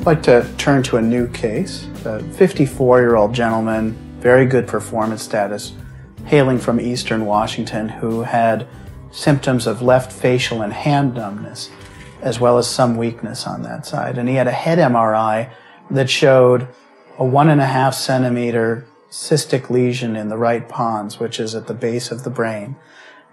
I'd like to turn to a new case, a 54-year-old gentleman, very good performance status, hailing from Eastern Washington, who had symptoms of left facial and hand numbness, as well as some weakness on that side. And he had a head MRI that showed a 1.5 centimeter cystic lesion in the right pons, which is at the base of the brain.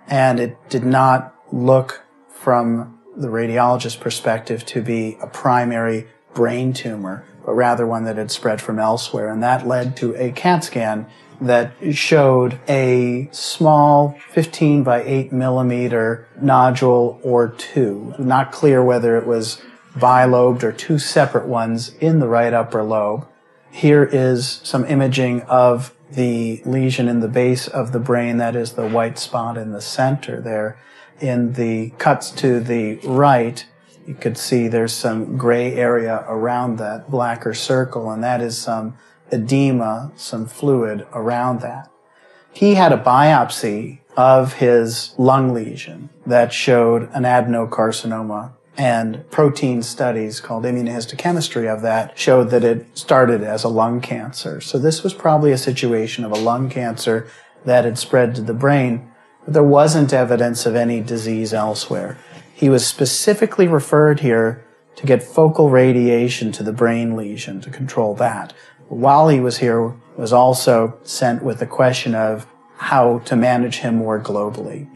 And it did not look from the radiologist's perspective to be a primary brain tumor, but rather one that had spread from elsewhere. And that led to a CAT scan that showed a small 15 by 8 millimeter nodule or two. Not clear whether it was bilobed or two separate ones in the right upper lobe. Here is some imaging of the lesion in the base of the brain, that is the white spot in the center there. In the cuts to the right, you could see there's some gray area around that blacker circle, and that is some edema, some fluid around that. He had a biopsy of his lung lesion that showed an adenocarcinoma, and protein studies called Immunohistochemistry of that showed that it started as a lung cancer. So this was probably a situation of a lung cancer that had spread to the brain, but there wasn't evidence of any disease elsewhere. He was specifically referred here to get focal radiation to the brain lesion to control that. While he was here, was also sent with the question of how to manage him more globally.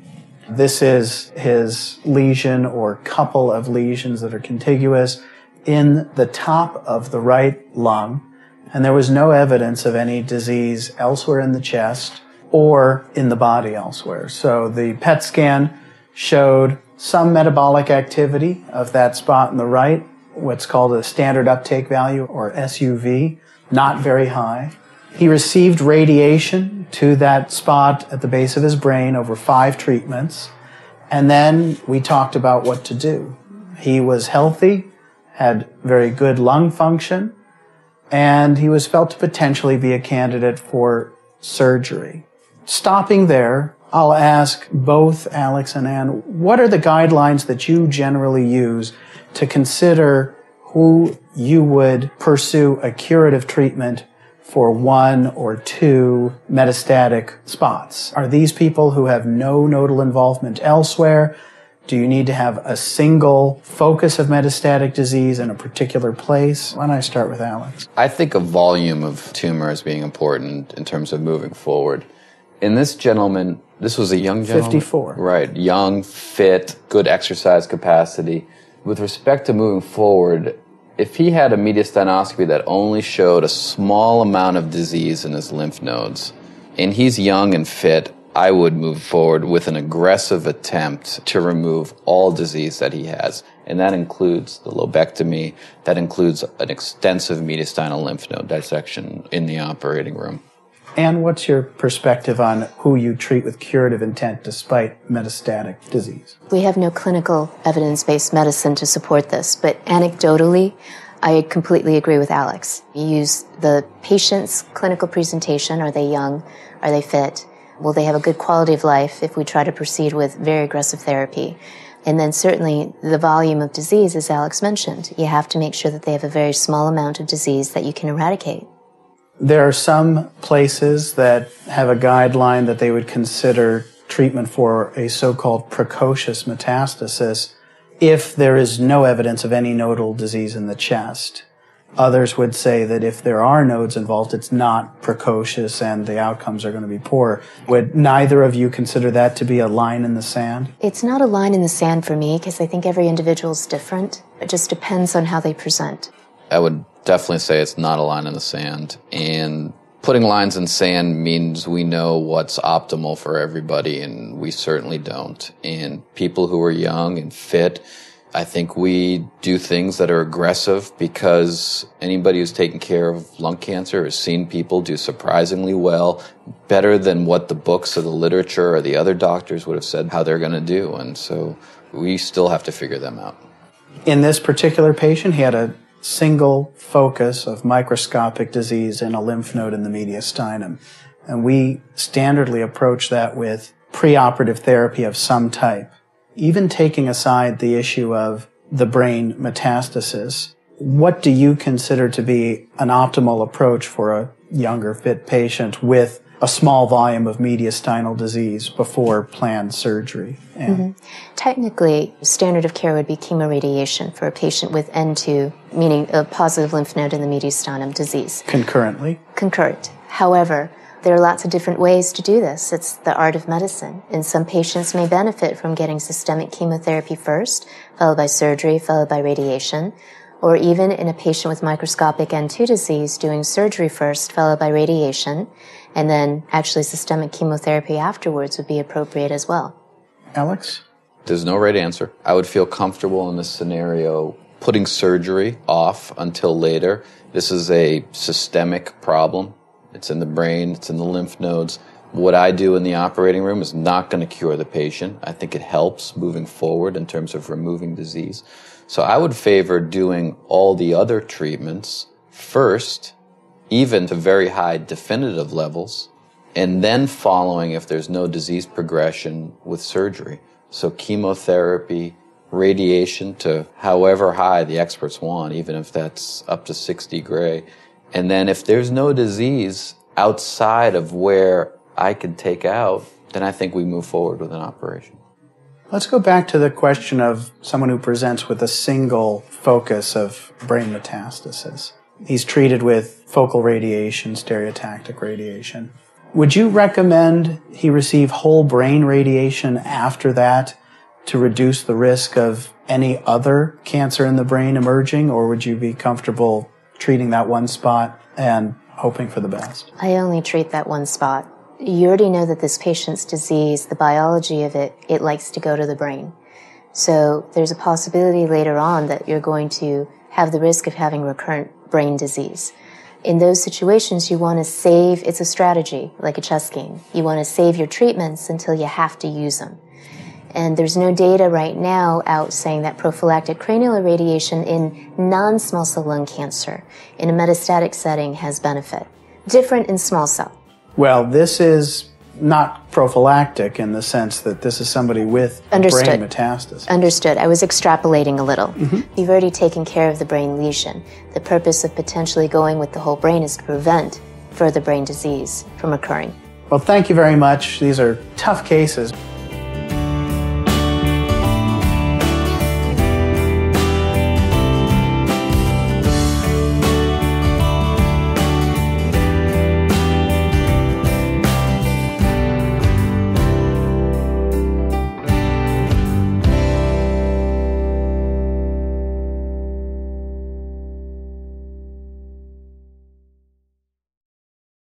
This is his lesion or couple of lesions that are contiguous in the top of the right lung, and there was no evidence of any disease elsewhere in the chest or in the body elsewhere. So the PET scan showed some metabolic activity of that spot in the right, what's called a standard uptake value, or SUV, not very high. He received radiation to that spot at the base of his brain over 5 treatments, and then we talked about what to do. He was healthy, had very good lung function, and he was felt to potentially be a candidate for surgery. Stopping there, I'll ask both Alex and Ann, what are the guidelines that you generally use to consider who you would pursue a curative treatment for 1 or 2 metastatic spots? Are these people who have no nodal involvement elsewhere? Do you need to have a single focus of metastatic disease in a particular place? Why don't I start with Alex? I think a volume of tumor as being important in terms of moving forward. In this gentleman, this was a young gentleman? 54. Right, young, fit, good exercise capacity. With respect to moving forward, if he had a mediastinoscopy that only showed a small amount of disease in his lymph nodes, and he's young and fit, I would move forward with an aggressive attempt to remove all disease that he has. And that includes the lobectomy, that includes an extensive mediastinal lymph node dissection in the operating room. And what's your perspective on who you treat with curative intent despite metastatic disease? We have no clinical evidence-based medicine to support this, but anecdotally, I completely agree with Alex. You use the patient's clinical presentation. Are they young? Are they fit? Will they have a good quality of life if we try to proceed with very aggressive therapy? And then certainly the volume of disease, as Alex mentioned. You have to make sure that they have a very small amount of disease that you can eradicate. There are some places that have a guideline that they would consider treatment for a so-called precocious metastasis if there is no evidence of any nodal disease in the chest. Others would say that if there are nodes involved, it's not precocious and the outcomes are going to be poor. Would neither of you consider that to be a line in the sand? It's not a line in the sand for me because I think every individual is different. It just depends on how they present. I would definitely say it's not a line in the sand. And putting lines in sand means we know what's optimal for everybody, and we certainly don't. And people who are young and fit, I think we do things that are aggressive because anybody who's taken care of lung cancer has seen people do surprisingly well, better than what the books or the literature or the other doctors would have said how they're going to do. And so we still have to figure them out. In this particular patient, he had a single focus of microscopic disease in a lymph node in the mediastinum. And we standardly approach that with preoperative therapy of some type. Even taking aside the issue of the brain metastasis, What do you consider to be an optimal approach for a younger, fit patient with a small volume of mediastinal disease before planned surgery? Technically, standard of care would be chemoradiation for a patient with N2, meaning a positive lymph node in the mediastinum disease. Concurrently? Concurrent. However, there are lots of different ways to do this. It's the art of medicine. And some patients may benefit from getting systemic chemotherapy first, followed by surgery, followed by radiation. Or even in a patient with microscopic N2 disease, doing surgery first, followed by radiation, and then actually systemic chemotherapy afterwards would be appropriate as well. Alex? There's no right answer. I would feel comfortable in this scenario putting surgery off until later. This is a systemic problem. It's in the brain, it's in the lymph nodes. What I do in the operating room is not going to cure the patient. I think it helps moving forward in terms of removing disease. So I would favor doing all the other treatments first, even to very high definitive levels, and then following, if there's no disease progression, with surgery. So chemotherapy, radiation to however high the experts want, even if that's up to 60 gray. And then if there's no disease outside of where I can take out, then I think we move forward with an operation. Let's go back to the question of someone who presents with a single focus of brain metastasis. He's treated with focal radiation, stereotactic radiation. Would you recommend he receive whole brain radiation after that to reduce the risk of any other cancer in the brain emerging, or would you be comfortable treating that one spot and hoping for the best? I only treat that one spot. You already know that this patient's disease, the biology of it likes to go to the brain. So there's a possibility later on that you're going to have the risk of having recurrent brain disease. In those situations, you want to save, it's a strategy, like a chess game. You want to save your treatments until you have to use them. And there's no data right now out saying that prophylactic cranial irradiation in non-small cell lung cancer in a metastatic setting has benefit. Different in small cell. Well, this is not prophylactic in the sense that this is somebody with brain metastasis. Understood. I was extrapolating a little. You've already taken care of the brain lesion. The purpose of potentially going with the whole brain is to prevent further brain disease from occurring. Well, thank you very much. These are tough cases.